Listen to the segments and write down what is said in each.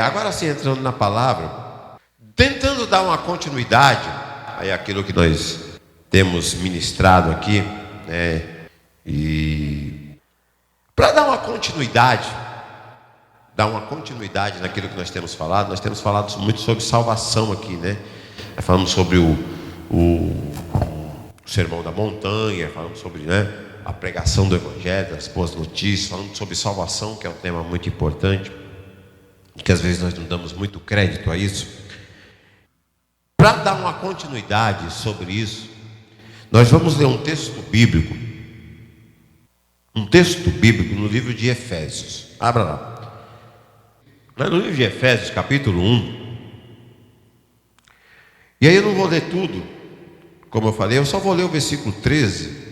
Agora sim, entrando na palavra, tentando dar uma continuidade àquilo que nós temos ministrado aqui, né? E para dar uma continuidade naquilo que nós temos falado muito sobre salvação aqui, né? Nós falamos sobre o Sermão da Montanha, falamos sobre, né, a pregação do Evangelho, das boas notícias, falamos sobre salvação, que é um tema muito importante, que às vezes nós não damos muito crédito a isso. Para dar uma continuidade sobre isso, nós vamos ler um texto bíblico no livro de Efésios. Abra lá. No livro de Efésios, capítulo 1. E aí eu não vou ler tudo, como eu falei, eu só vou ler o versículo 13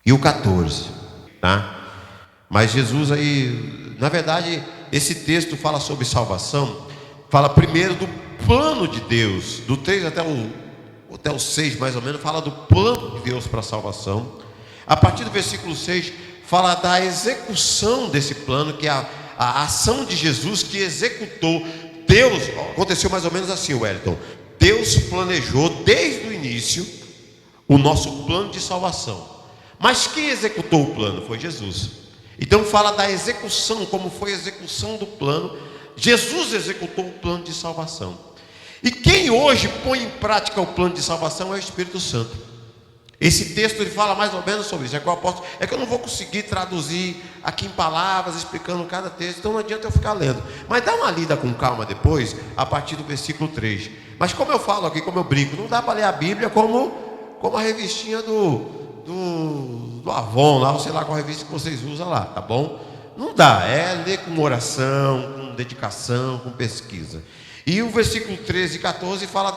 e o 14, tá? Mas Jesus aí, na verdade, esse texto fala sobre salvação, fala primeiro do plano de Deus, do 3 até o 6 mais ou menos, fala do plano de Deus para a salvação. A partir do versículo 6, fala da execução desse plano, que é a ação de Jesus que executou. Deus, aconteceu mais ou menos assim, Wellington. Deus planejou desde o início o nosso plano de salvação. Mas quem executou o plano foi Jesus. Então fala da execução, como foi a execução do plano. Jesus executou o plano de salvação. E quem hoje põe em prática o plano de salvação é o Espírito Santo. Esse texto ele fala mais ou menos sobre isso. É que eu não vou conseguir traduzir aqui em palavras, explicando cada texto, então não adianta eu ficar lendo. Mas dá uma lida com calma depois, a partir do versículo 3. Mas como eu falo aqui, como eu brinco, não dá para ler a Bíblia como a revistinha do Avon, lá, ou sei lá qual revista que vocês usam lá, tá bom? Não dá, é ler com oração, com dedicação, com pesquisa. E o versículo 13 e 14 fala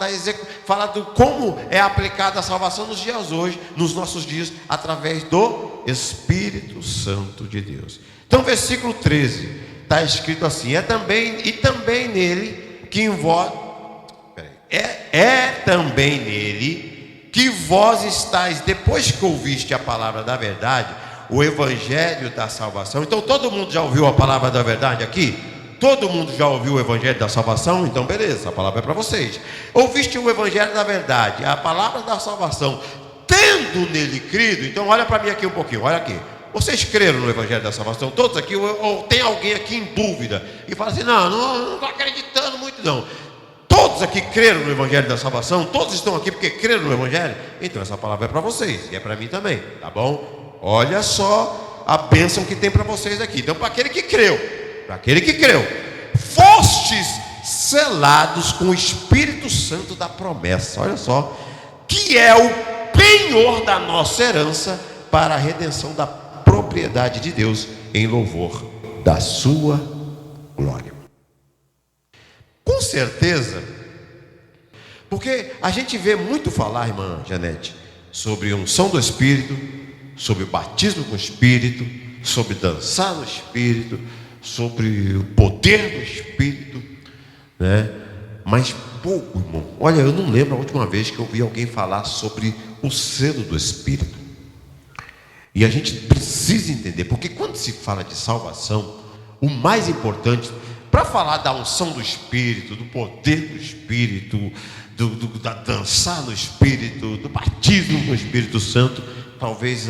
do como é aplicada a salvação nos dias hoje, nos nossos dias, através do Espírito Santo de Deus. Então, versículo 13 está escrito assim: também nele que vós estáis, depois que ouviste a palavra da verdade, o evangelho da salvação. Então todo mundo já ouviu a palavra da verdade aqui? Todo mundo já ouviu o evangelho da salvação? Então beleza, a palavra é para vocês. Ouviste o evangelho da verdade, a palavra da salvação, tendo nele crido. Então olha para mim aqui um pouquinho, olha aqui. Vocês creram no evangelho da salvação? Todos aqui? Ou tem alguém aqui em dúvida e fala assim: não estou acreditando muito não. Todos aqui creram no evangelho da salvação? Todos estão aqui porque creram no evangelho? Então essa palavra é para vocês e é para mim também, tá bom? Olha só a bênção que tem para vocês aqui. Então para aquele que creu, fostes selados com o Espírito Santo da promessa. Olha só, que é o penhor da nossa herança para a redenção da propriedade de Deus, em louvor da sua glória. Com certeza, porque a gente vê muito falar, irmã Janete, sobre a unção do Espírito, sobre o batismo com o Espírito, sobre dançar no Espírito, sobre o poder do Espírito, né? Mas pouco, irmão. Olha, eu não lembro a última vez que eu vi alguém falar sobre o selo do Espírito. E a gente precisa entender, porque quando se fala de salvação, o mais importante, para falar da unção do Espírito, do poder do Espírito, da dançar no Espírito, do batismo no Espírito Santo, talvez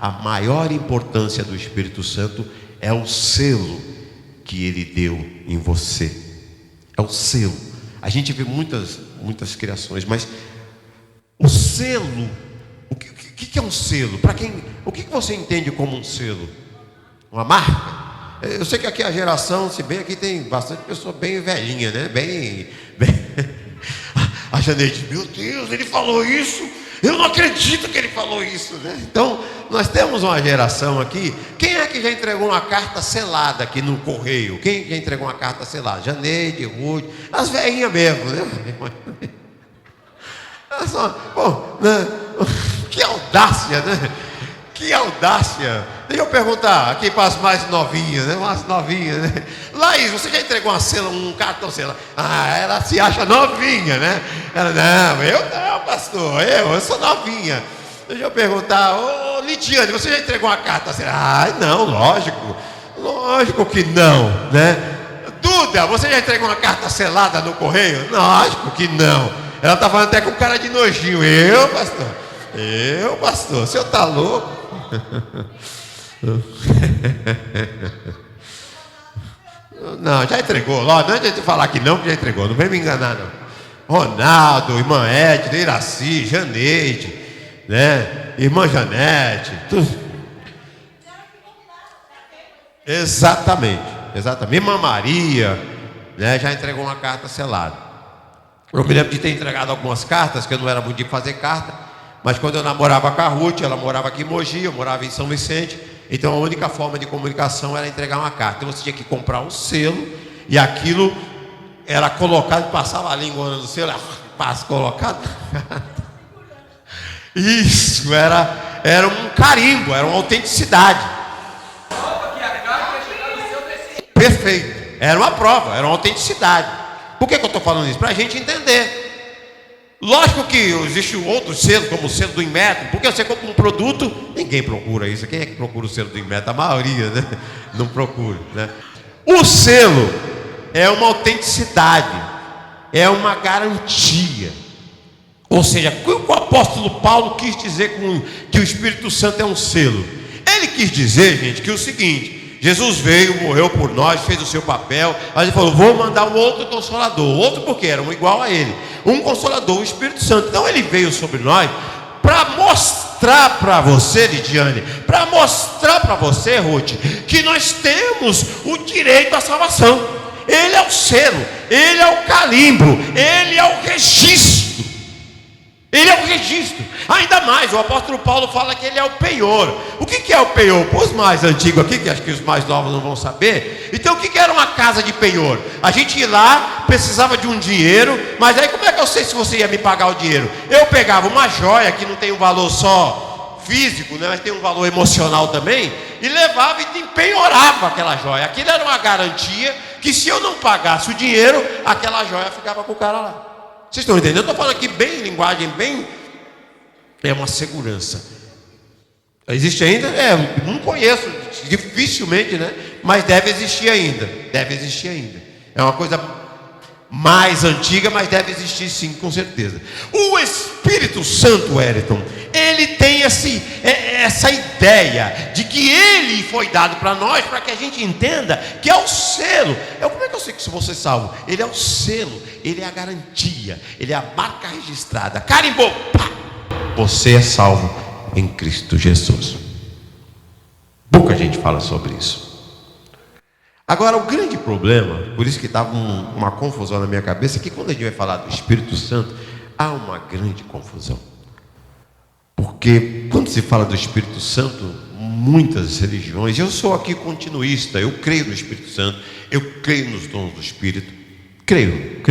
a maior importância do Espírito Santo é o selo que ele deu em você. É o selo. A gente vê muitas criações, mas o selo, o que é um selo? O que você entende como um selo? Uma marca? Eu sei que aqui a geração, se bem aqui tem bastante pessoa bem velhinha, né? Bem... A Janete, meu Deus, ele falou isso. Eu não acredito que ele falou isso, né? Então, nós temos uma geração aqui. Quem é que já entregou uma carta selada aqui no correio? Quem já entregou uma carta selada? Janete, Ruth, as velhinhas mesmo, né? Bom, né? Que audácia, né? Que audácia. Deixa eu perguntar aqui para as mais novinhas, né? Umas novinhas, né? Laís, você já entregou um cartão selado? Ela se acha novinha, né? Ela, não, eu não, pastor, eu sou novinha. Deixa eu perguntar, Lidiane, você já entregou uma carta selada? Não, lógico. Lógico que não, né? Duda, você já entregou uma carta selada no correio? Lógico que não. Ela está falando até com cara de nojinho. Eu, pastor, o senhor está louco? Não, já entregou. Não adianta de falar que não, que já entregou. Não vem me enganar, não. Ronaldo, irmã Edna, Iraci, Janeide, né? Irmã Janete, tudo. Exatamente. Irmã Maria, né, já entregou uma carta selada. Eu me lembro de ter entregado algumas cartas, que eu não era muito de fazer carta, mas quando eu namorava com a Ruth, ela morava aqui em Mogi, eu morava em São Vicente, então a única forma de comunicação era entregar uma carta. Então você tinha que comprar um selo, e aquilo era colocado, passava a língua no selo, colocado. Isso, era um carimbo, era uma autenticidade. Perfeito, era uma prova, era uma autenticidade. Por que eu estou falando isso? Para a gente entender. Lógico que existe outros selos, como o selo do Inmetro, porque você compra um produto, ninguém procura isso. Quem é que procura o selo do Inmetro? A maioria, né? Não procura, né? O selo é uma autenticidade, é uma garantia. Ou seja, o que o apóstolo Paulo quis dizer com que o Espírito Santo é um selo? Ele quis dizer, gente, que é o seguinte: Jesus veio, morreu por nós, fez o seu papel, aí ele falou, vou mandar um outro consolador. Outro porque era um igual a ele, um consolador, o Espírito Santo. Então ele veio sobre nós para mostrar para você, Lidiane, para mostrar para você, Ruth, que nós temos o direito à salvação. Ele é o selo, ele é o calimbro, ele é o registro. Ele é o registro. Ainda mais, o apóstolo Paulo fala que ele é o penhor. O que é o penhor? Para os mais antigos aqui, que acho que os mais novos não vão saber. Então o que era uma casa de penhor? A gente ia lá, precisava de um dinheiro, mas aí como é que eu sei se você ia me pagar o dinheiro? Eu pegava uma joia que não tem um valor só físico, né, mas tem um valor emocional também, e levava e penhorava aquela joia. Aquilo era uma garantia que se eu não pagasse o dinheiro, aquela joia ficava com o cara lá. Vocês estão entendendo? Eu estou falando aqui bem, linguagem bem... É uma segurança. Existe ainda? Não conheço, dificilmente, né? Mas deve existir ainda. Deve existir ainda. É uma coisa mais antiga, mas deve existir sim, com certeza. O Espírito Santo, Wellington, ele tem essa ideia de que ele foi dado para nós, para que a gente entenda que é o selo. Como é que eu sei que se você é salvo? Ele é o selo, ele é a garantia, ele é a marca registrada. Carimbou, pá! Você é salvo em Cristo Jesus. Pouca gente fala sobre isso. Agora, o grande problema, por isso que estava uma confusão na minha cabeça, é que quando a gente vai falar do Espírito Santo, há uma grande confusão. Porque quando se fala do Espírito Santo, muitas religiões, eu sou aqui continuista, eu creio no Espírito Santo, eu creio nos dons do Espírito, creio.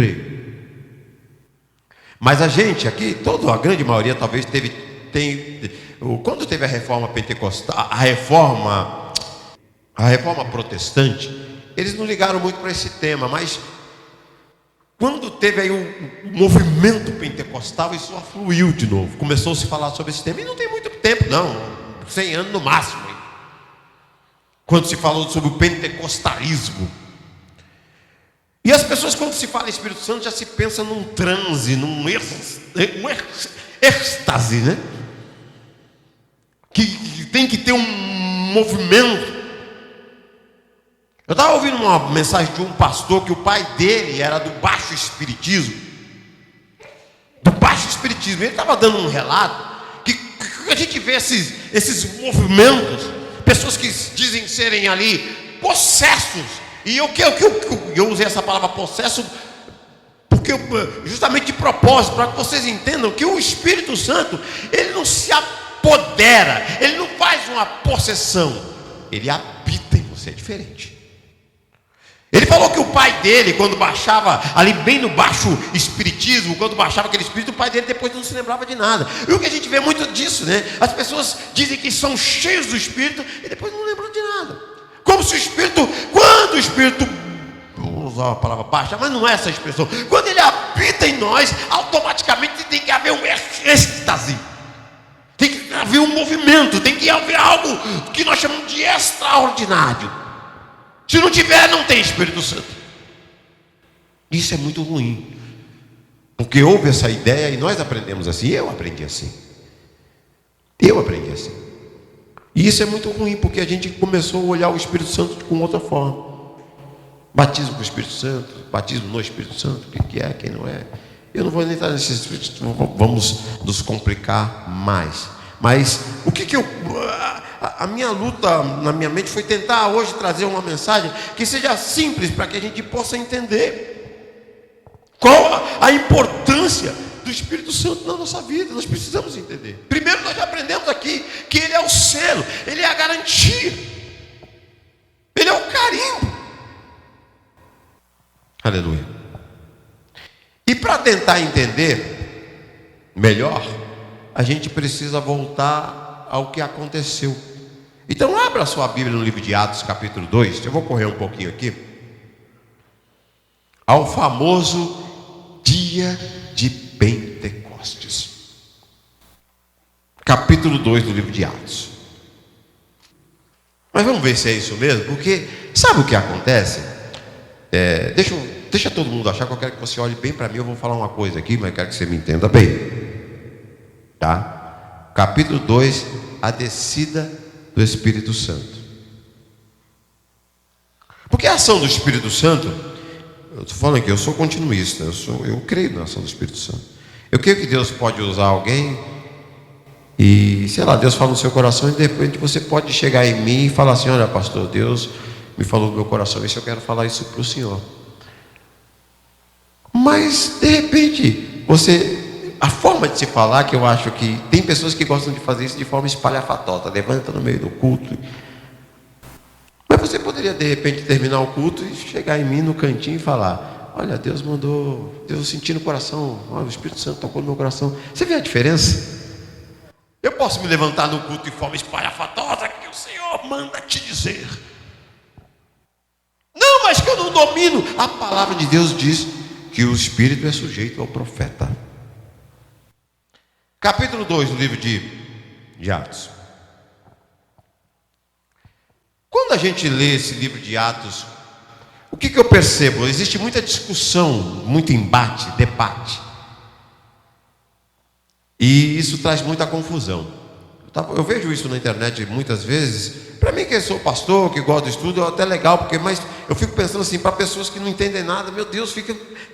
Mas a gente aqui, a grande maioria talvez quando teve a reforma pentecostal, a reforma protestante, eles não ligaram muito para esse tema, mas quando teve aí o movimento pentecostal, isso afluiu de novo, começou a se falar sobre esse tema, e não tem muito tempo não, 100 anos no máximo, quando se falou sobre o pentecostalismo. E as pessoas, quando se fala em Espírito Santo, já se pensa num transe, num êxtase, né? Que tem que ter um movimento. Eu estava ouvindo uma mensagem de um pastor que o pai dele era do baixo espiritismo. Ele estava dando um relato que a gente vê esses movimentos, pessoas que dizem serem ali possessos. E eu usei essa palavra possesso porque justamente de propósito, para que vocês entendam que o Espírito Santo, ele não se apodera, ele não faz uma possessão, ele habita em você, é diferente. Ele falou que o pai dele, quando baixava ali bem no baixo espiritismo, quando baixava aquele espírito, o pai dele depois não se lembrava de nada. E o que a gente vê muito disso, né? As pessoas dizem que são cheios do Espírito e depois não lembram de nada. Como se o Espírito, quando o Espírito, vou usar a palavra baixa, mas não é essa expressão, quando ele habita em nós, automaticamente tem que haver um êxtase, tem que haver um movimento, tem que haver algo que nós chamamos de extraordinário. Se não tiver, não tem Espírito Santo. Isso é muito ruim, porque houve essa ideia e nós aprendemos assim. Eu aprendi assim. E isso é muito ruim, porque a gente começou a olhar o Espírito Santo com outra forma. Batismo com o Espírito Santo, batismo no Espírito Santo, o que é, quem não é. Eu não vou nem entrar nesse Espírito, vamos nos complicar mais. Mas o que a minha luta na minha mente foi tentar hoje trazer uma mensagem que seja simples, para que a gente possa entender qual a importância do Espírito Santo na nossa vida. Nós precisamos entender. Primeiro, nós já aprendemos aqui que Ele é o selo, Ele é a garantia, Ele é o carimbo. Aleluia. E para tentar entender melhor, a gente precisa voltar ao que aconteceu. Então abra a sua Bíblia no livro de Atos, capítulo 2. Eu vou correr um pouquinho aqui. Ao famoso dia de Pentecostes. Capítulo 2 do livro de Atos. Mas vamos ver se é isso mesmo, porque sabe o que acontece? Deixa todo mundo achar, que eu quero que você olhe bem para mim. Eu vou falar uma coisa aqui, mas eu quero que você me entenda bem. Tá? Capítulo 2, a descida do Espírito Santo. Porque a ação do Espírito Santo, eu estou falando aqui, eu sou continuista, eu creio na ação do Espírito Santo. Eu creio que Deus pode usar alguém e, sei lá, Deus fala no seu coração, e de repente você pode chegar em mim e falar assim: olha, pastor, Deus me falou no meu coração isso, eu quero falar isso para o senhor. Mas de repente a forma de se falar, que eu acho que tem pessoas que gostam de fazer isso de forma espalhafatosa, levanta no meio do culto. Mas você poderia de repente terminar o culto e chegar em mim no cantinho e falar: olha, Deus mandou, Deus, eu senti no coração, olha, o Espírito Santo tocou no meu coração. Você vê a diferença? Eu posso me levantar no culto de forma espalhafatosa, que o Senhor manda te dizer. Não, mas que eu não domino. A palavra de Deus diz que o Espírito é sujeito ao profeta. Capítulo 2 do livro de Atos. Quando a gente lê esse livro de Atos, o que eu percebo? Existe muita discussão, muito embate, debate. E isso traz muita confusão. Eu vejo isso na internet muitas vezes. Para mim, que sou pastor, que gosto do estudo, é até legal, mas eu fico pensando assim, para pessoas que não entendem nada, meu Deus,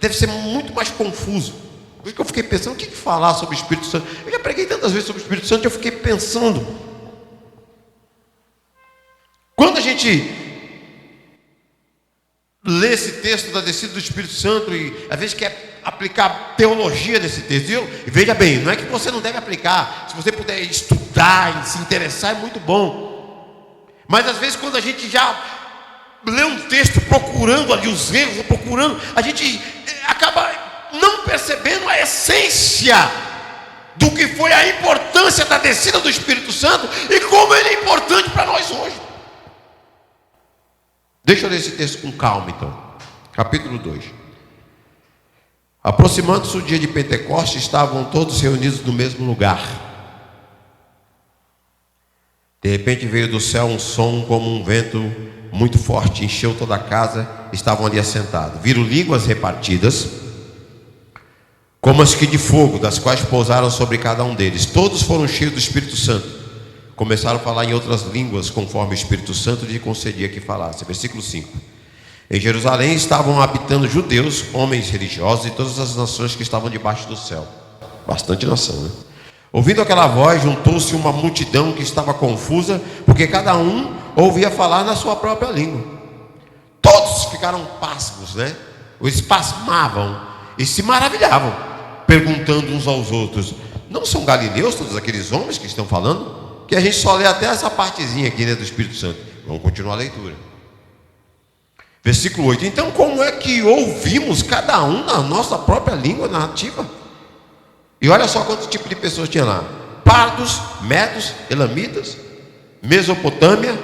deve ser muito mais confuso. Por isso que eu fiquei pensando, o que falar sobre o Espírito Santo? Eu já preguei tantas vezes sobre o Espírito Santo, eu fiquei pensando. Quando a gente lê esse texto da descida do Espírito Santo e às vezes quer aplicar teologia nesse texto, e veja bem, não é que você não deve aplicar. Se você puder estudar e se interessar, é muito bom. Mas às vezes quando a gente já lê um texto procurando ali os erros, a gente acaba não percebendo a essência do que foi a importância da descida do Espírito Santo e como ele é importante para nós hoje. Deixa eu ler esse texto com calma então. Capítulo 2. Aproximando-se o dia de Pentecostes, estavam todos reunidos no mesmo lugar. De repente veio do céu um som como um vento muito forte, encheu toda a casa, estavam ali assentados. Viram línguas repartidas, como as que de fogo, das quais pousaram sobre cada um deles. Todos foram cheios do Espírito Santo. Começaram a falar em outras línguas, conforme o Espírito Santo lhe concedia que falasse. Versículo 5. Em Jerusalém estavam habitando judeus, homens religiosos e todas as nações que estavam debaixo do céu. Bastante nação, né? Ouvindo aquela voz, juntou-se uma multidão que estava confusa, porque cada um ouvia falar na sua própria língua. Todos ficaram pasmos, né? Eles pasmavam e se maravilhavam, perguntando uns aos outros: não são galileus todos aqueles homens que estão falando? Que a gente só lê até essa partezinha aqui, né, do Espírito Santo. Vamos continuar a leitura. Versículo 8. Então como é que ouvimos cada um na nossa própria língua nativa? E olha só quantos tipos de pessoas tinha lá: pardos, medos, elamitas, Mesopotâmia,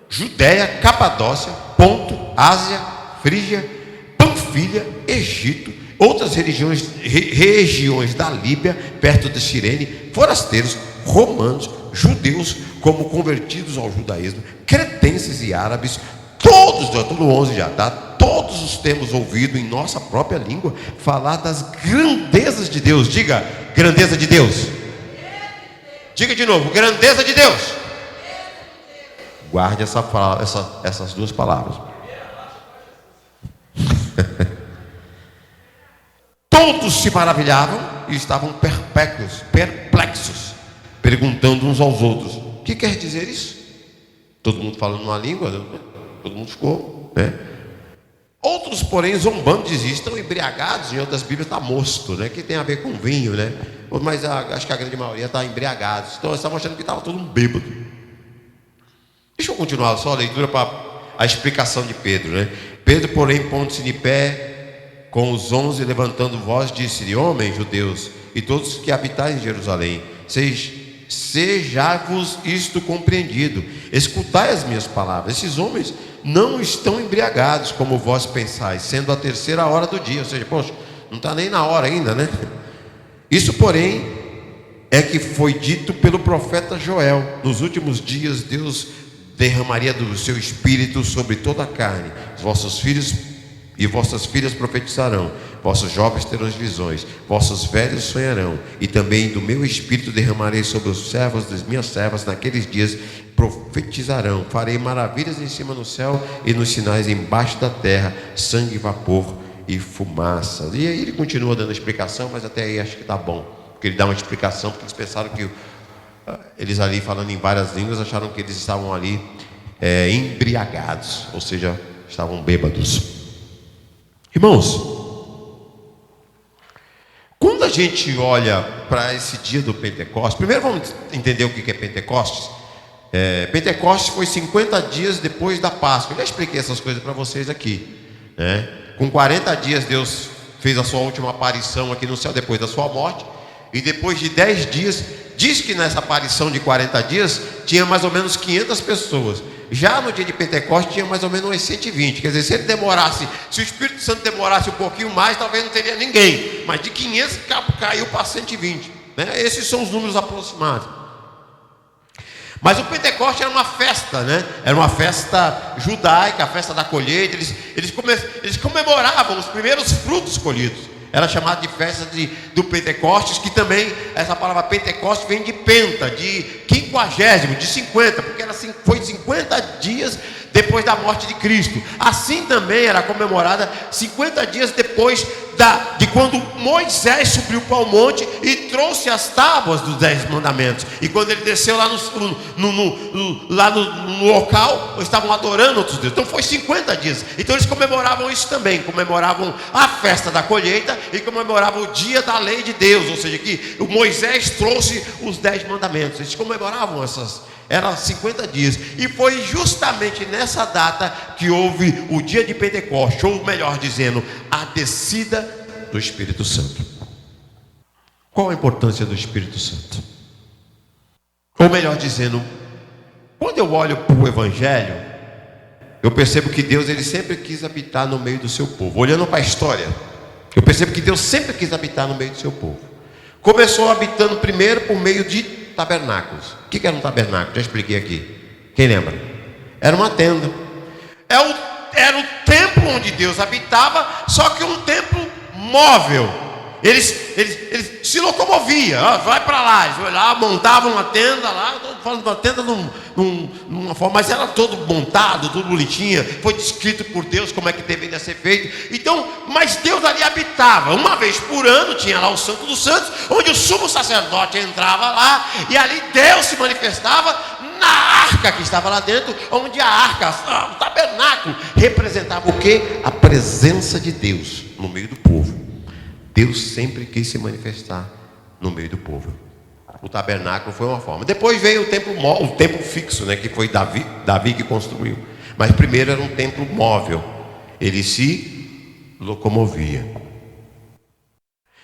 Judéia, Capadócia, Ponto, Ásia, Frígia, Panfilha, Egito, outras regiões da Líbia, perto de Cirene, forasteiros, romanos, judeus, como convertidos ao judaísmo, cretenses e árabes. Todos eu estou no 11 já, tá? Todos os temos ouvido em nossa própria língua falar das grandezas de Deus. Diga, grandeza de Deus. Diga de novo, grandeza de Deus. Guarde essas duas palavras. Todos se maravilhavam e estavam perplexos, perguntando uns aos outros: o que quer dizer isso? Todo mundo falando uma língua, todo mundo ficou, né? Outros, porém, zombando, diziam: estão embriagados. Em outras Bíblias está mosto, né? Que tem a ver com vinho, né? Mas acho que a grande maioria está embriagados. Então eles estavam achando que estava todo mundo bêbado. Deixa eu continuar só a leitura para a explicação de Pedro, né? Pedro, porém, pondo-se de pé com os 11, levantando voz, disse-lhe: homens judeus e todos que habitais em Jerusalém, seja-vos isto compreendido, escutai as minhas palavras. Esses homens não estão embriagados como vós pensais, sendo a 3ª hora do dia. Ou seja, poxa, não está nem na hora ainda, né? Isso, porém, é que foi dito pelo profeta Joel: nos últimos dias Deus derramaria do seu espírito sobre toda a carne. Os vossos filhos e vossas filhas profetizarão, vossos jovens terão visões, vossos velhos sonharão, e também do meu espírito derramarei sobre os servos das minhas servas. Naqueles dias profetizarão, farei maravilhas em cima no céu e nos sinais embaixo da terra, sangue, vapor e fumaça. E aí ele continua dando explicação, mas até aí acho que está bom, porque ele dá uma explicação, porque eles pensaram que eles ali falando em várias línguas acharam que eles estavam ali embriagados, ou seja, estavam bêbados. Irmãos, quando a gente olha para esse dia do Pentecostes, primeiro vamos entender o que é Pentecostes. Pentecostes foi 50 dias depois da Páscoa. Eu já expliquei essas coisas para vocês aqui, né? Com 40 dias Deus fez a sua última aparição aqui no céu depois da sua morte. E depois de 10 dias, diz que nessa aparição de 40 dias tinha mais ou menos 500 pessoas. Já no dia de Pentecostes tinha mais ou menos umas 120. Quer dizer, se o Espírito Santo demorasse um pouquinho mais, talvez não teria ninguém. Mas de 500 caiu para 120, né? Esses são os números aproximados. Mas o Pentecostes era uma festa, né? Era uma festa judaica, a festa da colheita. Eles comemoravam os primeiros frutos colhidos. Era chamado de festa do Pentecostes, que também, essa palavra Pentecostes vem de penta, de 50, de 50, porque foi 50 dias depois da morte de Cristo. Assim também era comemorada 50 dias depois de quando Moisés subiu para o monte e trouxe as tábuas dos 10 mandamentos. E quando ele desceu lá no local, estavam adorando outros deuses. Então foi 50 dias. Então eles comemoravam isso também. Comemoravam a festa da colheita e comemoravam o dia da lei de Deus. Ou seja, que o Moisés trouxe os 10 mandamentos. Eles comemoravam eram 50 dias. E foi justamente nessa data que houve o dia de Pentecostes, ou melhor dizendo, a descida do Espírito Santo. Qual a importância do Espírito Santo? Ou melhor dizendo, quando eu olho para o Evangelho, eu percebo que Deus ele sempre quis habitar no meio do seu povo. Olhando para a história, eu percebo que Deus sempre quis habitar no meio do seu povo. Começou habitando primeiro por meio de tabernáculos. O que era um tabernáculo? Já expliquei aqui. Quem lembra? Era uma tenda. Era o templo onde Deus habitava, só que um templo móvel. Eles se locomoviam. Vai para lá. Eles lá, montavam uma tenda lá. Estou falando de uma tenda numa forma, mas era todo montado, tudo bonitinho. Foi descrito por Deus como é que deveria ser feito. Então, mas Deus ali habitava. Uma vez por ano tinha lá o Santo dos Santos, onde o sumo sacerdote entrava lá e ali Deus se manifestava na arca que estava lá dentro, onde a arca, o tabernáculo, representava o quê? A presença de Deus no meio do povo. Deus sempre quis se manifestar no meio do povo. O tabernáculo foi uma forma. Depois veio o templo fixo, né, que foi Davi que construiu. Mas primeiro era um templo móvel. Ele se locomovia.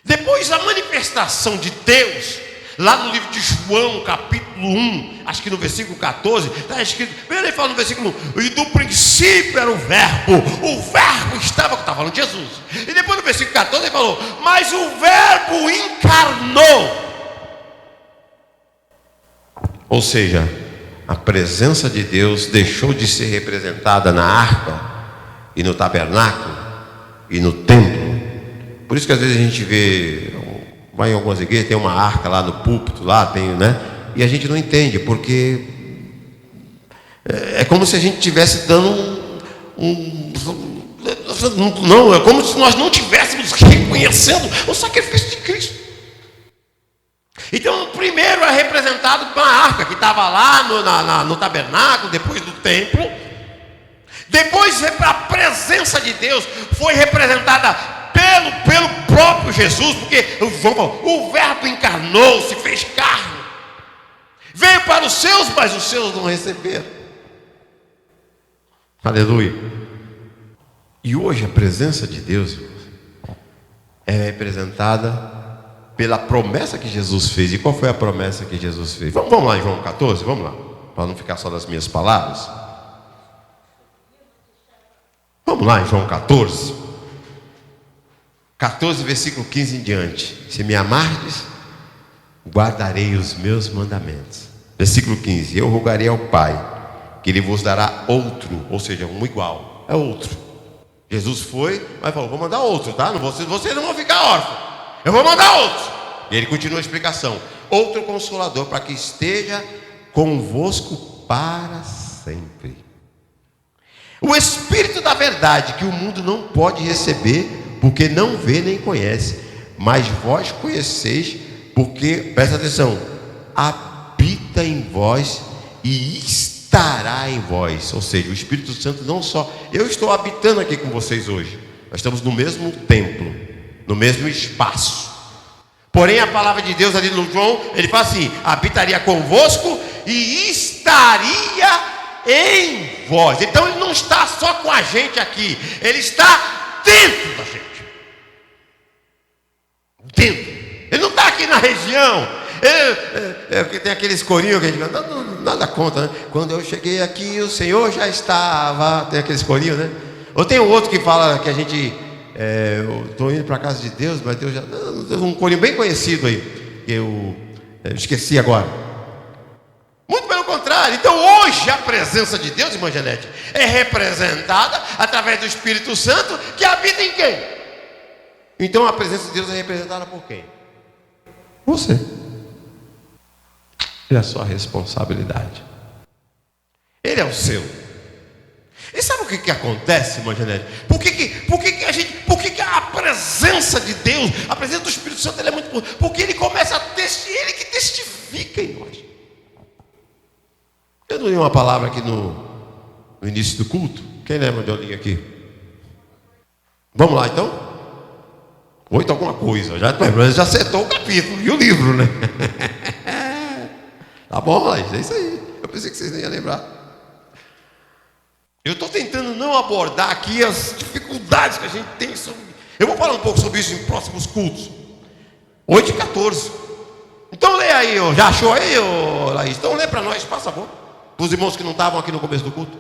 Depois a manifestação de Deus, lá no livro de João, capítulo 1, acho que no versículo 14, está escrito, ele fala no versículo 1, e do princípio era o verbo estava falando de Jesus. E depois no versículo 14 ele falou, mas o verbo encarnou. Ou seja, a presença de Deus deixou de ser representada na arca e no tabernáculo e no templo. Por isso que às vezes a gente vê, vai em algumas igrejas, tem uma arca lá no púlpito, lá tem, né? E a gente não entende, porque é como se a gente estivesse dando não, é como se nós não estivéssemos reconhecendo o sacrifício de Cristo. Então, primeiro é representado com a arca que estava lá no tabernáculo, depois do templo. Depois a presença de Deus foi representada pelo próprio Jesus, porque o Verbo encarnou-se, fez carne, veio para os seus, mas os seus não receberam. Aleluia. E hoje a presença de Deus é representada pela promessa que Jesus fez. E qual foi a promessa que Jesus fez? Vamos lá em João 14, vamos lá, para não ficar só das minhas palavras. Vamos lá em João 14, versículo 15 em diante. Se me amardes, guardarei os meus mandamentos. Versículo 15: eu rogarei ao Pai, que Ele vos dará outro, ou seja, um igual, é outro. Jesus foi, mas falou: vou mandar outro, tá? Vocês não vão ficar órfãos, eu vou mandar outro. E Ele continua a explicação: outro Consolador, para que esteja convosco para sempre. O Espírito da verdade, que o mundo não pode receber, porque não vê nem conhece, mas vós conheceis, porque, presta atenção, habita em vós e estará em vós. Ou seja, o Espírito Santo não só, eu estou habitando aqui com vocês hoje, nós estamos no mesmo templo, no mesmo espaço. Porém a palavra de Deus ali no João, ele fala assim: habitaria convosco e estaria em vós. Então ele não está só com a gente aqui, ele está dentro da gente. Dentro. Ele não está aqui na região. Tem aqueles corinhos que a gente canta, nada contra, né? Quando eu cheguei aqui, o Senhor já estava. Tem aqueles corinhos, né? Ou tem um outro que fala que a gente eu estou indo para a casa de Deus, mas Deus já. Um corinho bem conhecido aí, que eu esqueci agora. Muito pelo contrário. Então hoje a presença de Deus, irmã Janete, é representada através do Espírito Santo, que habita em quem? Então a presença de Deus é representada por quem? Você. Ele é a sua responsabilidade. Ele é o seu. E sabe o que acontece, irmã Janete? Por que a presença de Deus, a presença do Espírito Santo, ele é muito importante? Porque ele começa a ele que testifica em nós. Eu não li uma palavra aqui no início do culto. Quem lembra de eu li aqui? Vamos lá então? 8 alguma coisa. Já acertou o capítulo e o livro, né? Tá bom, Laís, é isso aí. Eu pensei que vocês nem iam lembrar. Eu estou tentando não abordar aqui as dificuldades que a gente tem sobre. Eu vou falar um pouco sobre isso em próximos cultos. 8:14. Então lê aí, já achou aí, Laís? Então lê para nós, por favor. Para os irmãos que não estavam aqui no começo do culto.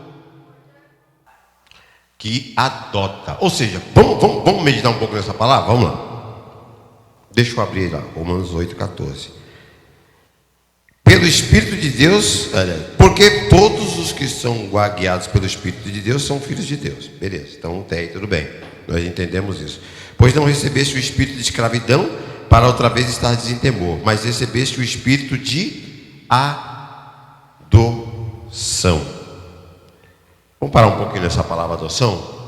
Que adota. Ou seja, vamos meditar um pouco nessa palavra? Vamos lá. Deixa eu abrir lá, Romanos 8:14. Pelo Espírito de Deus, porque todos os que são guiados pelo Espírito de Deus são filhos de Deus. Beleza, então tudo bem, nós entendemos isso. Pois não recebeste o espírito de escravidão para outra vez estar em temor, mas recebeste o espírito de adoção. Vamos parar um pouquinho nessa palavra adoção.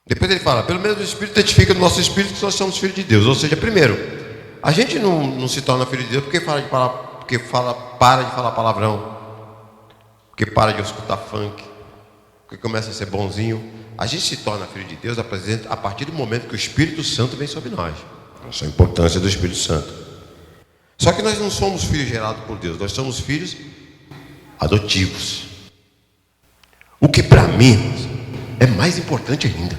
Depois ele fala: pelo menos o Espírito testifica no nosso espírito que nós somos filhos de Deus. Ou seja, primeiro, a gente não se torna filho de Deus porque para de falar palavrão, porque para de escutar funk, porque começa a ser bonzinho. A gente se torna filho de Deus a partir do momento que o Espírito Santo vem sobre nós. Essa é a importância do Espírito Santo. Só que nós não somos filhos gerados por Deus, nós somos filhos adotivos. O que para mim é mais importante ainda.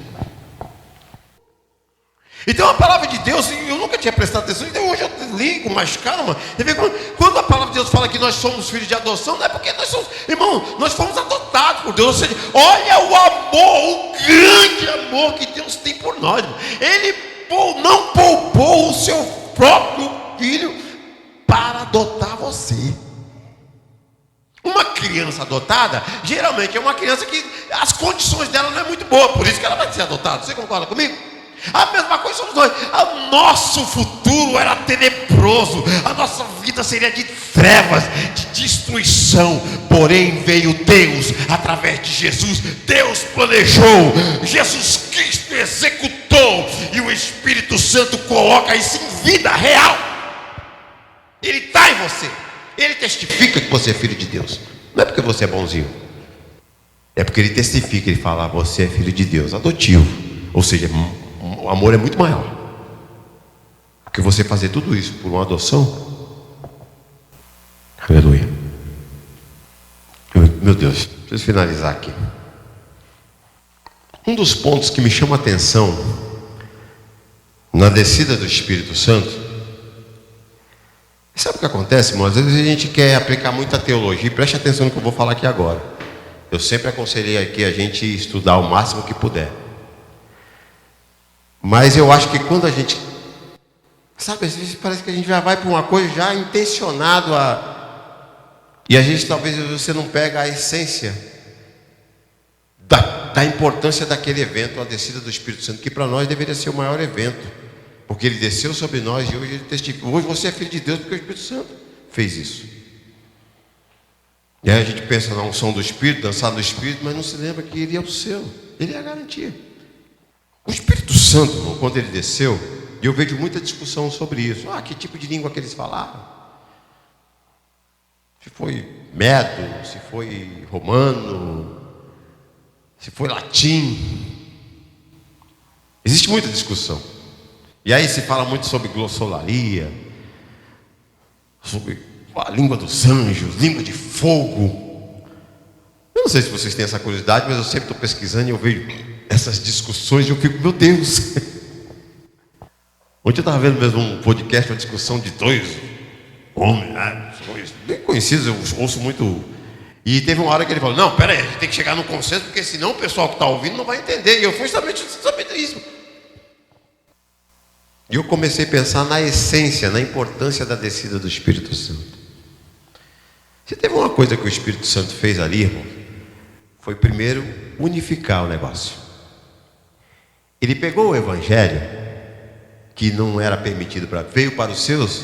Então a palavra de Deus, eu nunca tinha prestado atenção, então hoje eu li com mais calma. Quando a palavra de Deus fala que nós somos filhos de adoção, não é porque nós somos, irmão, nós fomos adotados por Deus. Ou seja, olha o amor, o grande amor que Deus tem por nós. Ele não poupou o seu próprio filho para adotar você. Uma criança adotada, geralmente é uma criança que as condições dela não é muito boa, por isso que ela vai ser adotada. Você concorda comigo? A mesma coisa somos nós. O nosso futuro era tenebroso, a nossa vida seria de trevas, de destruição. Porém veio Deus através de Jesus. Deus planejou, Jesus Cristo executou, e o Espírito Santo coloca isso em vida real. Ele está em você. Ele testifica que você é filho de Deus. Não é porque você é bonzinho, é porque ele testifica. Ele fala: você é filho de Deus, adotivo. Ou seja, o amor é muito maior. Porque você fazer tudo isso por uma adoção. Aleluia. Meu Deus, preciso finalizar aqui. Um dos pontos que me chama a atenção na descida do Espírito Santo, sabe o que acontece, irmão? Às vezes a gente quer aplicar muita teologia. Preste atenção no que eu vou falar aqui agora. Eu sempre aconselhei aqui a gente estudar o máximo que puder. Mas eu acho que quando a gente, sabe, às vezes parece que a gente já vai para uma coisa já intencionado e a gente, talvez você não pega a essência da importância daquele evento, a descida do Espírito Santo, que para nós deveria ser o maior evento, porque ele desceu sobre nós e hoje ele testifica. Hoje você é filho de Deus porque o Espírito Santo fez isso. E aí a gente pensa na unção do Espírito, dançar no Espírito, mas não se lembra que ele é o seu, ele é a garantia. O Espírito Santo, irmão, quando ele desceu, e eu vejo muita discussão sobre isso. Que tipo de língua que eles falaram? Se foi medo, se foi romano, se foi latim. Existe muita discussão. E aí se fala muito sobre glossolalia, sobre a língua dos anjos, língua de fogo. Eu não sei se vocês têm essa curiosidade, mas eu sempre estou pesquisando e eu vejo essas discussões e eu fico: meu Deus. Ontem eu estava vendo mesmo um podcast, uma discussão de dois homens, bem conhecidos, eu ouço muito. E teve uma hora que ele falou: não, pera aí, a gente tem que chegar num consenso, porque senão o pessoal que está ouvindo não vai entender. E eu fui justamente isso. E eu comecei a pensar na essência, na importância da descida do Espírito Santo. Se teve uma coisa que o Espírito Santo fez ali, irmão, foi primeiro unificar o negócio. Ele pegou o Evangelho, que não era permitido veio para os seus,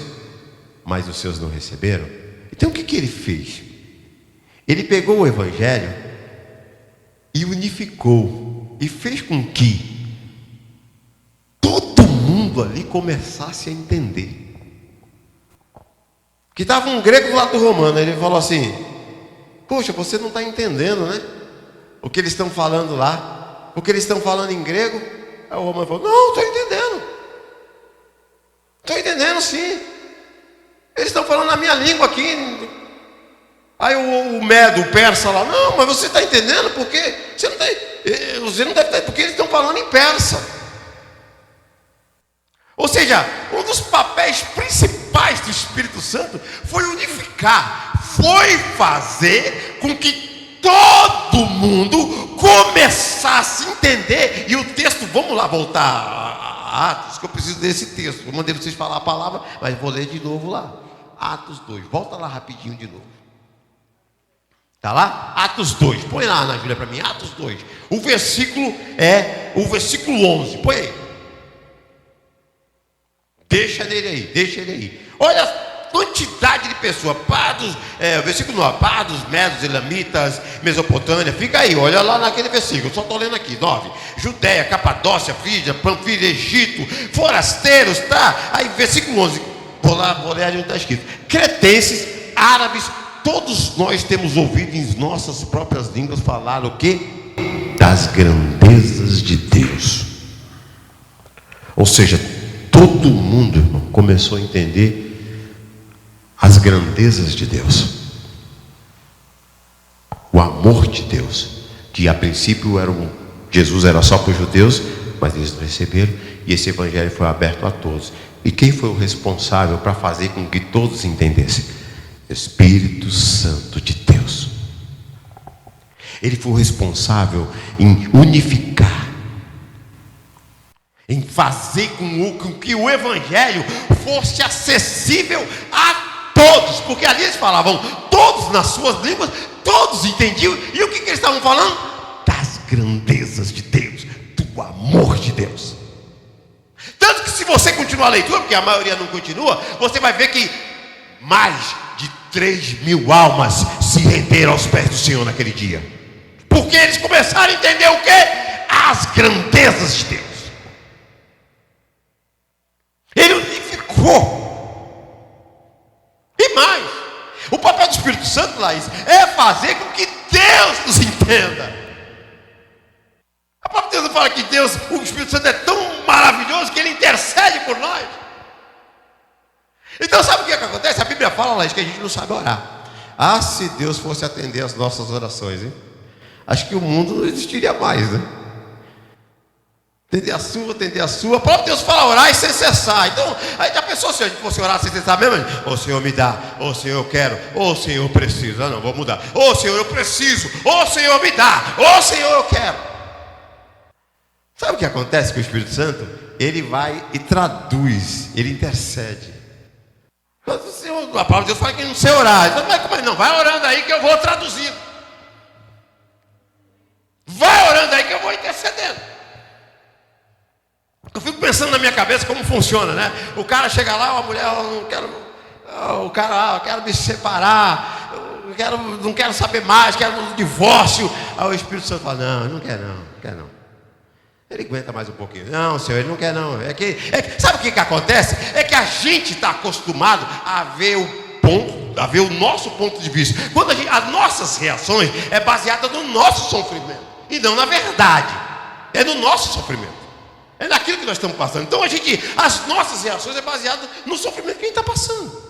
mas os seus não receberam. Então o que ele fez? Ele pegou o Evangelho e unificou, e fez com que todo mundo ali começasse a entender. Que estava um grego do lado do romano, ele falou assim: poxa, você não está entendendo, né? O que eles estão falando lá, o que eles estão falando em grego. Aí o romano falou: não, estou entendendo. Estou entendendo sim. Eles estão falando a minha língua aqui. Aí o medo, o persa lá: não, mas você está entendendo? Porque você não deve estar, porque eles estão falando em persa. Ou seja, um dos papéis principais do Espírito Santo foi unificar, foi fazer com que todo mundo começasse a entender. E o texto, vamos lá voltar a Atos, que eu preciso desse texto. Eu mandei vocês falar a palavra, mas vou ler de novo lá. Atos 2, volta lá rapidinho de novo. Está lá? Atos 2, põe lá, Ana Júlia, para mim, Atos 2. O versículo é o versículo 11, põe aí. Deixa ele aí. Olha a quantidade de pessoas. Versículo 9: Pardos, Medos, Elamitas, Mesopotâmia. Fica aí, olha lá naquele versículo. Só estou lendo aqui: 9. Judéia, Capadócia, Frígia, Panfilha, Egito, forasteiros, tá? Aí, versículo 11. Vou ler ali onde está escrito: cretenses, árabes, todos nós temos ouvido em nossas próprias línguas falar o quê? Das grandezas de Deus. Ou seja, todo mundo, irmão, começou a entender as grandezas de Deus, o amor de Deus, que a princípio Jesus era só para os judeus, mas eles não receberam, e esse evangelho foi aberto a todos. E quem foi o responsável para fazer com que todos entendessem? Espírito Santo de Deus. Ele foi o responsável em unificar, em fazer com que o Evangelho fosse acessível a todos, porque ali eles falavam todos nas suas línguas, todos entendiam. E o que eles estavam falando? Das grandezas de Deus, do amor de Deus. Tanto que se você continuar a leitura, porque a maioria não continua, você vai ver que mais de 3.000 almas se renderam aos pés do Senhor naquele dia, porque eles começaram a entender o quê? As grandezas de Deus. Ele unificou. E mais, o papel do Espírito Santo, Laís, é fazer com que Deus nos entenda. A própria Deus não fala que Deus, o Espírito Santo é tão maravilhoso que ele intercede por nós. Então sabe o que acontece? A Bíblia fala, Laís, que a gente não sabe orar. Ah, se Deus fosse atender as nossas orações, hein? Acho que o mundo não existiria mais, né? Atender a sua. O próprio Deus fala orar e sem cessar. Então, aí já pensou se a gente fosse orar sem cessar mesmo? Ô Senhor, me dá. Ô Senhor, eu quero. Ô Senhor, eu preciso. Ah, não, vou mudar. Ô Senhor, eu preciso. Ô Senhor, me dá. Ô Senhor, eu quero. Sabe o que acontece com o Espírito Santo? Ele vai e traduz. Ele intercede. Mas o Senhor, a palavra de Deus fala que não sei orar. Então, mas como é? Não, vai orando aí que eu vou traduzindo. Vai orando aí que eu vou intercedendo. Eu fico pensando na minha cabeça como funciona, né? O cara chega lá, a mulher, eu não quero, o cara, eu quero me separar, não quero saber mais, quero um divórcio. Aí o Espírito Santo fala, não quer não. Ele aguenta mais um pouquinho. Não, Senhor, ele não quer não. Sabe o que acontece? É que a gente está acostumado a ver o nosso ponto de vista. Quando as nossas reações é baseada no nosso sofrimento e não na verdade. É no nosso sofrimento. É naquilo que nós estamos passando. Então as nossas reações é baseada no sofrimento que a gente está passando.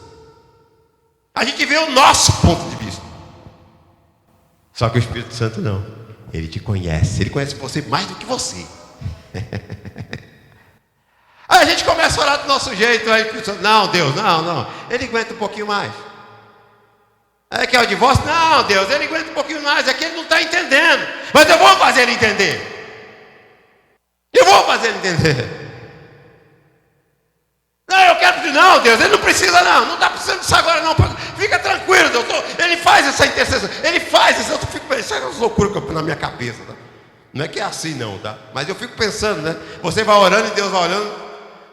A gente vê o nosso ponto de vista. Só que o Espírito Santo não. Ele te conhece. Ele conhece você mais do que você. Aí a gente começa a orar do nosso jeito. Aí, não, Deus, não. Ele aguenta um pouquinho mais. Aí quer o divórcio? Não, Deus, ele aguenta um pouquinho mais. É que ele não está entendendo. Mas eu vou fazer ele entender. Eu vou fazer ele entender. Não, eu quero pedir. Não, Deus, ele não precisa não está precisando disso agora não. Fica tranquilo, doutor. Ele faz essa intercessão. Ele faz isso. Eu fico pensando, essa loucura na minha cabeça, tá? Não é que é assim não, tá? Mas eu fico pensando, né? Você vai orando e Deus vai orando.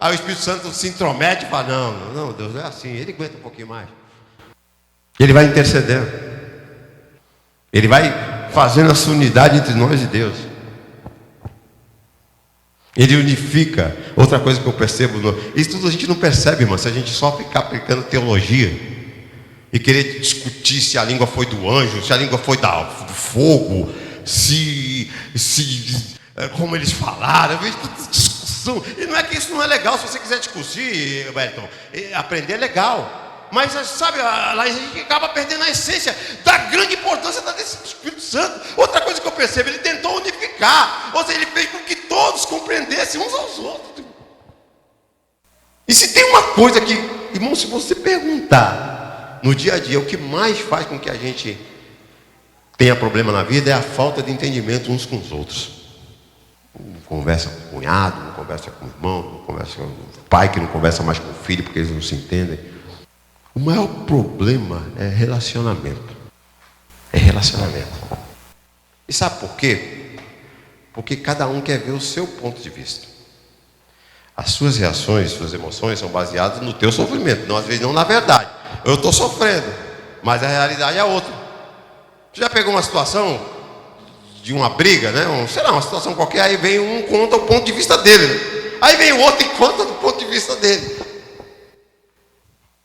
Aí o Espírito Santo se intromete e fala, não, Deus, não é assim. Ele aguenta um pouquinho mais. Ele vai intercedendo. Ele vai fazendo essa unidade entre nós e Deus. Ele unifica. Outra coisa que eu percebo, isso tudo a gente não percebe, irmão, se a gente só ficar aplicando teologia e querer discutir se a língua foi do anjo, se a língua foi do fogo, como eles falaram. Eu vejo toda discussão. E não é que isso não é legal. Se você quiser discutir, Wellington, aprender é legal. Mas sabe, lá a gente acaba perdendo a essência da grande importância da decisão do Espírito Santo. Outra coisa que eu percebo, ele tentou unificar. Ou seja, ele fez com que todos compreendessem uns aos outros. E se tem uma coisa que, irmão, se você perguntar no dia a dia, o que mais faz com que a gente tenha problema na vida é a falta de entendimento uns com os outros. Não conversa com o cunhado, não conversa com o irmão, não conversa com o pai que não conversa mais com o filho porque eles não se entendem. O maior problema é relacionamento. É relacionamento. E sabe por quê? Porque cada um quer ver o seu ponto de vista. As suas reações, suas emoções são baseadas no teu sofrimento, não, às vezes não na verdade. Eu estou sofrendo, mas a realidade é outra. Você já pegou uma situação de uma briga, né? Uma situação qualquer, aí vem um conta o ponto de vista dele, né? Aí vem o outro e conta do ponto de vista dele.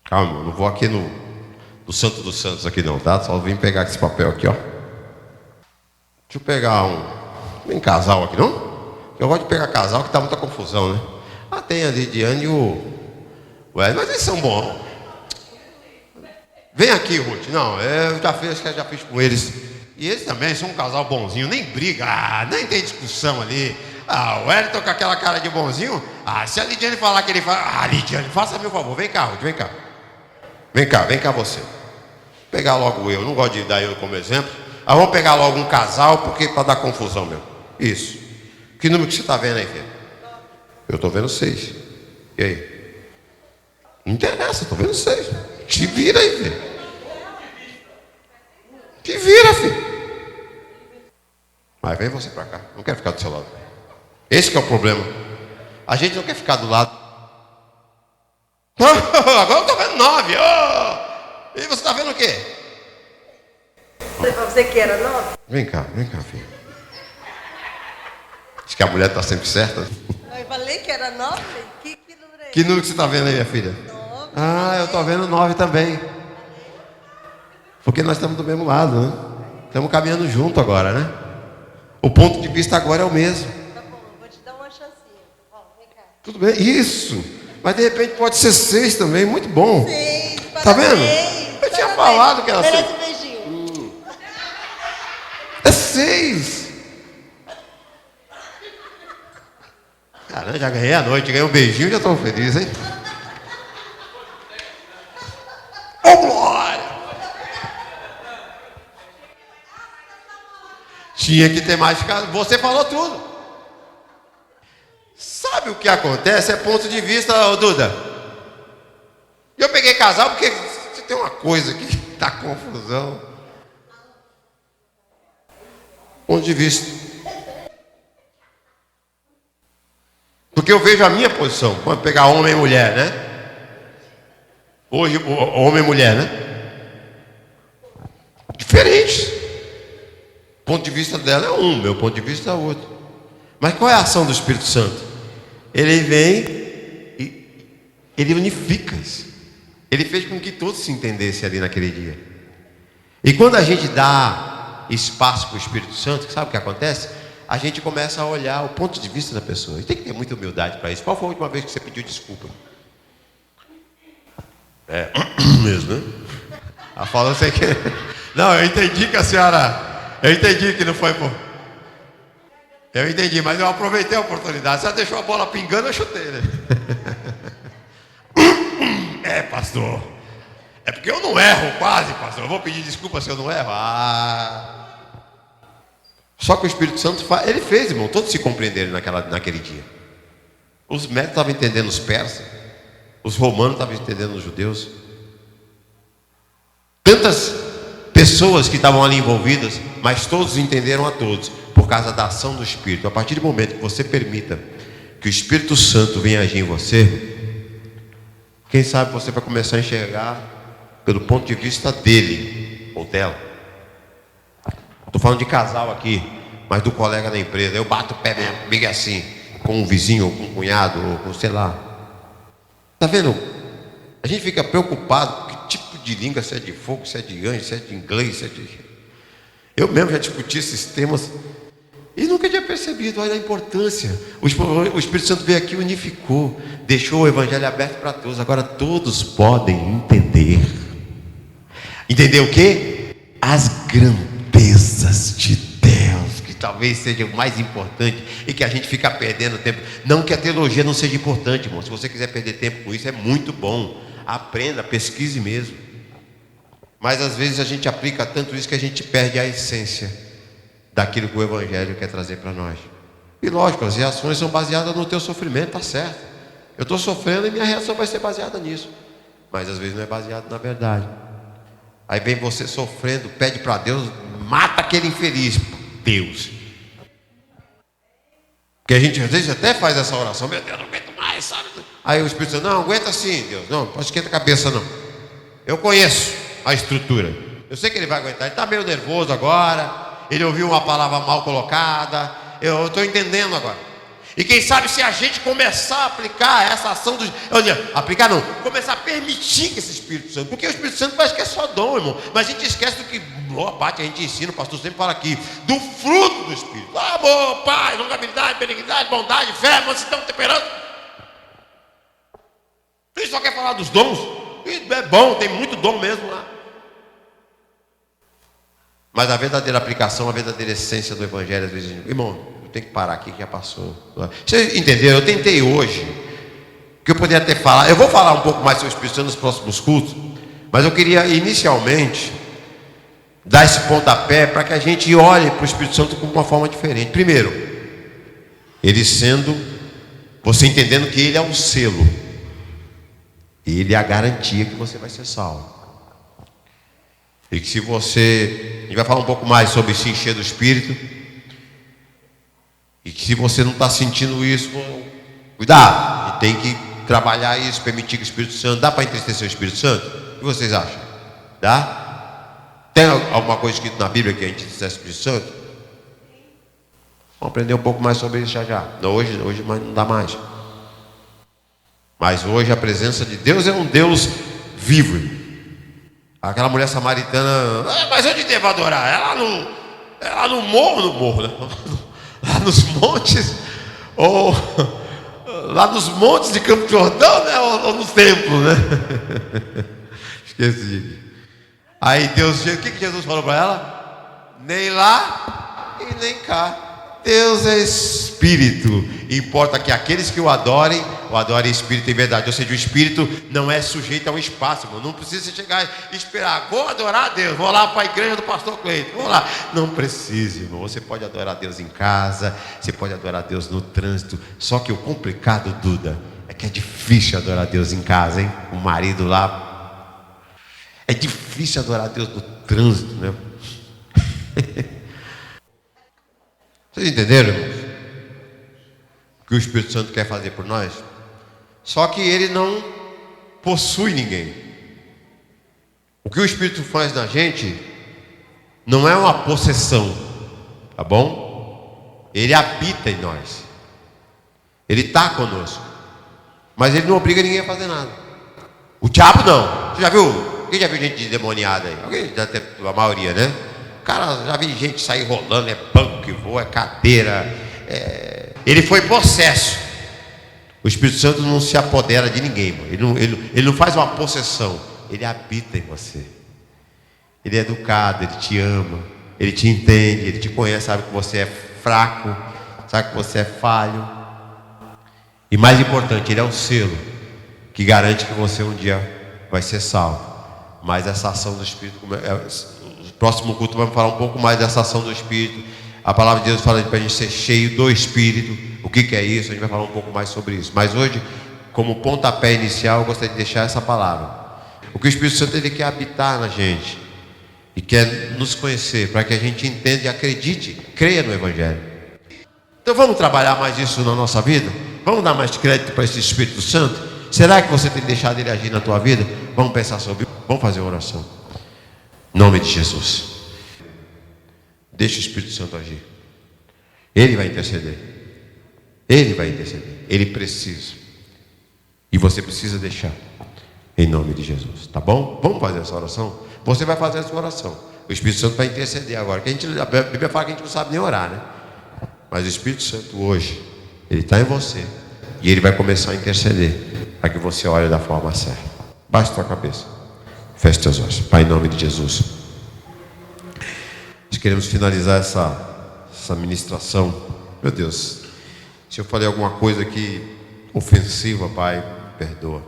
Calma, não vou aqui no Santo dos Santos aqui não, tá? Só vim pegar esse papel aqui, ó. Deixa eu pegar um casal aqui, não? Eu gosto de pegar casal que tá muita confusão, né? Tem a Lidiane e mas eles são bons. Vem aqui, Ruth. Não, eu já fiz com eles. E eles também são um casal bonzinho, nem briga, nem tem discussão ali. O Wellington com aquela cara de bonzinho. Se a Lidiane falar que ele faz. Lidiane, faça meu favor, vem cá, Ruth, vem cá. Vem cá você. Vou pegar logo eu, não gosto de dar eu como exemplo. Vamos pegar logo um casal, porque para dar confusão mesmo. Isso. Que número que você está vendo aí, filho? Eu estou vendo 6. E aí? Não interessa, estou vendo 6. Te vira aí, filho. Te vira, filho. Mas vem você para cá. Não quero ficar do seu lado. Esse que é o problema. A gente não quer ficar do lado. Agora eu estou vendo 9. Oh! E você está vendo o quê? Você que era 9? Vem cá, filho. Diz que a mulher está sempre certa. Eu falei que era 9? Que número é esse? Que número que você está vendo aí, minha filha? 9. Ah, eu estou vendo 9 também. Porque nós estamos do mesmo lado, né? Estamos caminhando junto agora, né? O ponto de vista agora é o mesmo. Tá bom, eu vou te dar uma chancinha. Ó, vem cá. Tudo bem? Isso. Mas de repente pode ser 6 também, muito bom. 6, Tá vendo? parabéns. Eu tinha falado que era 6. Merece um beijinho. É 6. Caramba, já ganhei a noite, ganhei um beijinho e já estou feliz, hein? Ô, glória! Tinha que ter mais casa. Você falou tudo. Sabe o que acontece? É ponto de vista, ô Duda. Eu peguei casal porque tem uma coisa que dá confusão. Ponto de vista. Porque eu vejo a minha posição. Quando pegar homem e mulher, né? Hoje, homem e mulher, né? Diferentes. O ponto de vista dela é um, meu ponto de vista é outro. Mas qual é a ação do Espírito Santo? Ele vem e ele unifica isso. Ele fez com que todos se entendessem ali naquele dia. E quando a gente dá espaço para o Espírito Santo, sabe o que acontece? A gente começa a olhar o ponto de vista da pessoa. A gente tem que ter muita humildade para isso. Qual foi a última vez que você pediu desculpa? É, mesmo, né? Ela falou assim que... Não, eu entendi que a senhora... Eu entendi que não foi por... Eu entendi, mas eu aproveitei a oportunidade. Você deixou a bola pingando, eu chutei, né? É, pastor. É porque eu não erro quase, pastor. Eu vou pedir desculpa se eu não erro. Só que o Espírito Santo ele fez, irmão. Todos se compreenderam naquele dia. Os médicos estavam entendendo os persas. Os romanos estavam entendendo os judeus. Tantas pessoas que estavam ali envolvidas, mas todos entenderam a todos, por causa da ação do Espírito. A partir do momento que você permita que o Espírito Santo venha agir em você, quem sabe você vai começar a enxergar pelo ponto de vista dele ou dela. Estou falando de casal aqui, mas do colega da empresa. Eu bato o pé mesmo, comigo assim, com um vizinho, ou com um cunhado, ou com sei lá. Está vendo? A gente fica preocupado com que tipo de língua, se é de fogo, se é de anjo, se é de inglês, se é de... Eu mesmo já discuti esses temas e nunca tinha percebido, olha a importância. O Espírito Santo veio aqui e unificou, deixou o Evangelho aberto para todos. Agora todos podem entender. Entender o quê? As grandezas de Deus, que talvez seja o mais importante e que a gente fica perdendo tempo. Não que a teologia não seja importante, irmão. Se você quiser perder tempo com isso, é muito bom. Aprenda, pesquise mesmo. Mas às vezes a gente aplica tanto isso que a gente perde a essência daquilo que o Evangelho quer trazer para nós. E lógico, as reações são baseadas no teu sofrimento, tá certo. Eu estou sofrendo e minha reação vai ser baseada nisso. Mas às vezes não é baseado na verdade. Aí vem você sofrendo, pede para Deus, mata aquele infeliz. Deus. Porque a gente às vezes até faz essa oração, meu Deus, não aguento mais, sabe? Aí o Espírito Santo, não, aguenta sim, Deus. Não, pode esquentar a cabeça não. Eu conheço a estrutura. Eu sei que ele vai aguentar. Ele está meio nervoso agora. Ele ouviu uma palavra mal colocada. Eu estou entendendo agora. E quem sabe se a gente começar a aplicar essa ação do... aplicar não. Começar a permitir que esse Espírito Santo... Porque o Espírito Santo parece que é só dom, irmão. Mas a gente esquece do que... boa parte a gente ensina, o pastor sempre fala aqui. Do fruto do Espírito. Amor, paz, longanimidade, benignidade, bondade, fé, mansidão, temperança. Ele só quer falar dos dons. E é bom, tem muito dom mesmo lá. Mas a verdadeira aplicação, a verdadeira essência do Evangelho, às vezes, irmão, eu tenho que parar aqui que já passou. Vocês entenderam? Eu tentei hoje, que eu poderia até falar, eu vou falar um pouco mais sobre o Espírito Santo nos próximos cultos, mas eu queria inicialmente dar esse pontapé para que a gente olhe para o Espírito Santo com uma forma diferente. Primeiro, ele sendo, você entendendo que ele é um selo. Ele é a garantia que você vai ser salvo. E que se você... A gente vai falar um pouco mais sobre se encher do Espírito. E que se você não está sentindo isso, cuidado. E tem que trabalhar isso, permitir que o Espírito Santo... Dá para entristecer o Espírito Santo? O que vocês acham? Dá? Tem alguma coisa escrita na Bíblia que a gente entristece o Espírito Santo? Vamos aprender um pouco mais sobre isso já. Não, hoje não dá mais. Mas hoje a presença de Deus é um Deus vivo. Aquela mulher samaritana, mas onde devo adorar? Ela no morro, né? Lá nos montes, ou lá nos montes de Campo de Jordão, né? Ou no templo, né? Esqueci. Aí Deus, o que Jesus falou para ela? Nem lá e nem cá. Deus é Espírito. Importa que aqueles que o adorem em Espírito e verdade. Ou seja, o Espírito não é sujeito a um espaço, irmão. Não precisa chegar e esperar. Vou adorar a Deus, vou lá para a igreja do pastor Cleiton, vou lá. Não precisa, irmão. Você pode adorar a Deus em casa, você pode adorar a Deus no trânsito. Só que o complicado, Duda, é que é difícil adorar a Deus em casa, hein? O marido lá. É difícil adorar a Deus no trânsito, né? Vocês entenderam, irmãos? O que o Espírito Santo quer fazer por nós? Só que ele não possui ninguém. O que o Espírito faz na gente não é uma possessão, tá bom? Ele habita em nós. Ele está conosco. Mas ele não obriga ninguém a fazer nada. O diabo não. Você já viu? Quem já viu gente endemoniada aí? Alguém já teve, a maioria, né? Cara, já vi gente sair rolando, é banco que voa, é cadeira. Ele foi possesso. O Espírito Santo não se apodera de ninguém, mano. Ele não faz uma possessão. Ele habita em você. Ele é educado, ele te ama, ele te entende, ele te conhece, sabe que você é fraco, sabe que você é falho. E mais importante, ele é um selo que garante que você um dia vai ser salvo. Mas essa ação do Espírito, no próximo culto vamos falar um pouco mais dessa ação do Espírito. A palavra de Deus fala para a gente ser cheio do Espírito. O que é isso? A gente vai falar um pouco mais sobre isso. Mas hoje, como pontapé inicial, eu gostaria de deixar essa palavra. O que o Espírito Santo ele quer habitar na gente e quer nos conhecer, para que a gente entenda e acredite, creia no Evangelho. Então vamos trabalhar mais isso na nossa vida? Vamos dar mais crédito para esse Espírito Santo? Será que você tem deixado ele agir na tua vida? Vamos pensar sobre isso. Vamos fazer uma oração. Em nome de Jesus. Deixa o Espírito Santo agir. Ele vai interceder. Ele vai interceder. Ele precisa. E você precisa deixar. Em nome de Jesus. Tá bom? Vamos fazer essa oração? Você vai fazer essa oração. O Espírito Santo vai interceder agora. Que a Bíblia fala que a gente não sabe nem orar, né? Mas o Espírito Santo hoje, ele está em você. E ele vai começar a interceder para que você ore da forma certa. Baixe sua cabeça. Feche seus olhos. Pai, em nome de Jesus. Nós queremos finalizar essa ministração. Meu Deus, se eu falei alguma coisa aqui ofensiva, Pai, perdoa.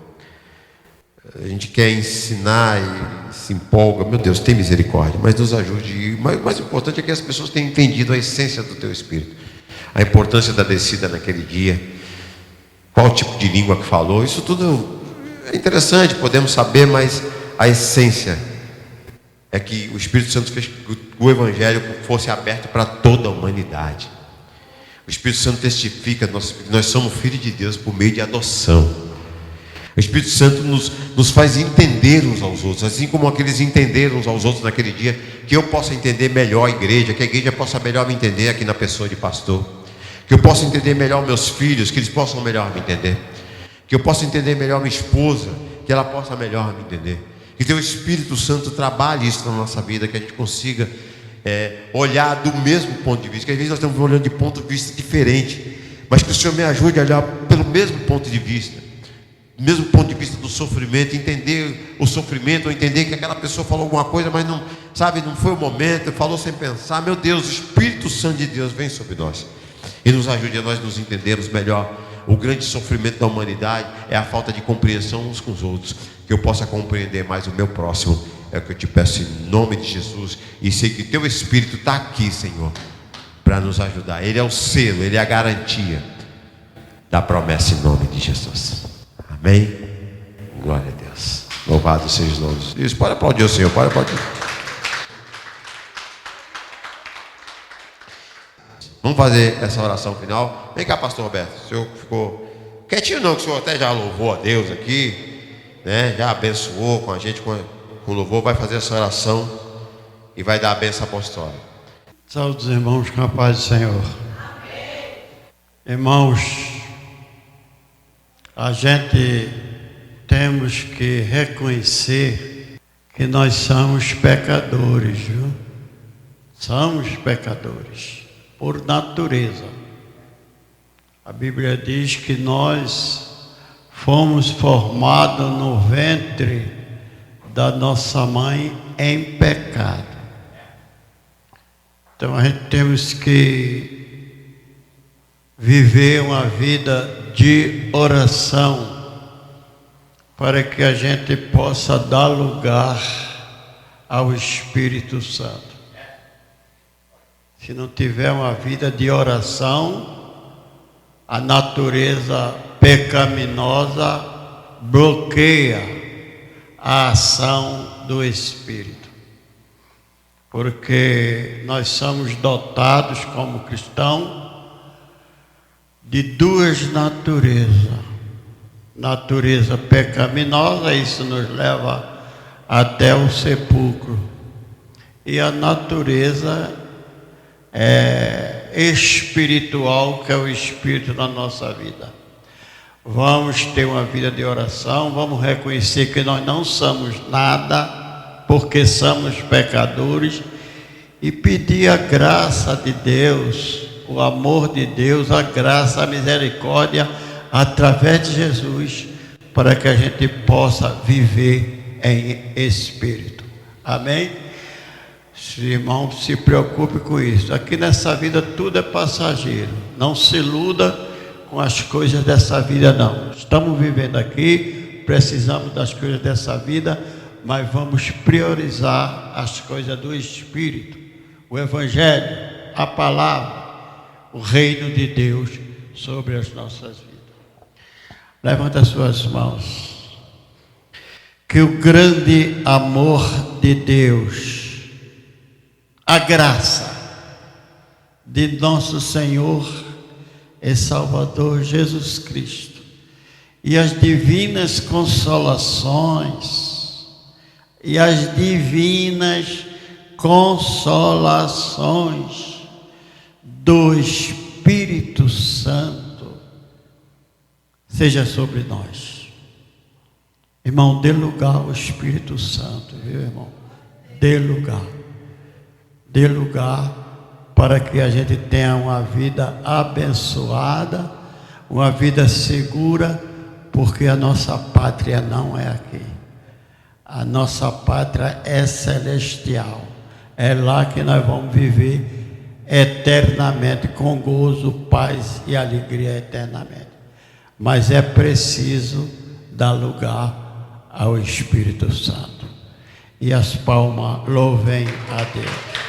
A gente quer ensinar e se empolga. Meu Deus, tem misericórdia, mas nos ajude. Mas o mais importante é que as pessoas tenham entendido a essência do Teu Espírito. A importância da descida naquele dia. Qual tipo de língua que falou. Isso tudo é interessante, podemos saber, mas a essência é que o Espírito Santo fez que o Evangelho fosse aberto para toda a humanidade. O Espírito Santo testifica que nós somos filhos de Deus por meio de adoção. O Espírito Santo nos faz entender uns aos outros, assim como aqueles entenderam uns aos outros naquele dia, que eu possa entender melhor a igreja, que a igreja possa melhor me entender aqui na pessoa de pastor, que eu possa entender melhor meus filhos, que eles possam melhor me entender, que eu possa entender melhor minha esposa, que ela possa melhor me entender, que Teu Espírito Santo trabalhe isso na nossa vida, que a gente consiga olhar do mesmo ponto de vista, que às vezes nós estamos olhando de ponto de vista diferente, mas que o Senhor me ajude a olhar pelo mesmo ponto de vista, do mesmo ponto de vista do sofrimento, entender o sofrimento, ou entender que aquela pessoa falou alguma coisa, mas não, sabe, não foi o momento, falou sem pensar. Meu Deus, o Espírito Santo de Deus vem sobre nós e nos ajude a nós nos entendermos melhor. O grande sofrimento da humanidade é a falta de compreensão uns com os outros. Que eu possa compreender mais o meu próximo, é o que eu te peço em nome de Jesus. E sei que Teu Espírito está aqui, Senhor, para nos ajudar. Ele é o selo, Ele é a garantia da promessa em nome de Jesus. Amém? Glória a Deus. Louvado seja o nome de Jesus. Pode aplaudir o Senhor, pode aplaudir. Vamos fazer essa oração final. Vem cá, pastor Roberto. O senhor ficou quietinho não, que o senhor até já louvou a Deus aqui, né? Já abençoou com a gente, com louvor. Vai fazer essa oração e vai dar a bênção apostólica. Saúde os irmãos com a paz do Senhor. Amém. Irmãos, a gente temos que reconhecer que nós somos pecadores, viu? Somos pecadores, por natureza. A Bíblia diz que nós fomos formados no ventre da nossa mãe em pecado. Então a gente temos que viver uma vida de oração para que a gente possa dar lugar ao Espírito Santo. Se não tiver uma vida de oração, a natureza pecaminosa bloqueia a ação do Espírito. Porque nós somos dotados como cristãos de duas naturezas. Natureza pecaminosa, isso nos leva até o sepulcro. E a natureza espiritual, que é o Espírito na nossa vida. Vamos ter uma vida de oração, vamos reconhecer que nós não somos nada, porque somos pecadores, e pedir a graça de Deus, o amor de Deus, a graça, a misericórdia, através de Jesus, para que a gente possa viver em Espírito. Amém? Irmão, se preocupe com isso. Aqui nessa vida tudo é passageiro. Não se iluda com as coisas dessa vida, não. Estamos vivendo aqui, precisamos das coisas dessa vida, mas vamos priorizar as coisas do Espírito, o Evangelho, a palavra, o reino de Deus sobre as nossas vidas. Levanta as suas mãos. Que o grande amor de Deus, a graça de nosso Senhor e Salvador Jesus Cristo e as divinas consolações do Espírito Santo seja sobre nós. Irmão, dê lugar ao Espírito Santo, viu, irmão? Dê lugar. Dê lugar para que a gente tenha uma vida abençoada, uma vida segura, porque a nossa pátria não é aqui. A nossa pátria é celestial. É lá que nós vamos viver eternamente, com gozo, paz e alegria eternamente. Mas é preciso dar lugar ao Espírito Santo. E as palmas louvem a Deus.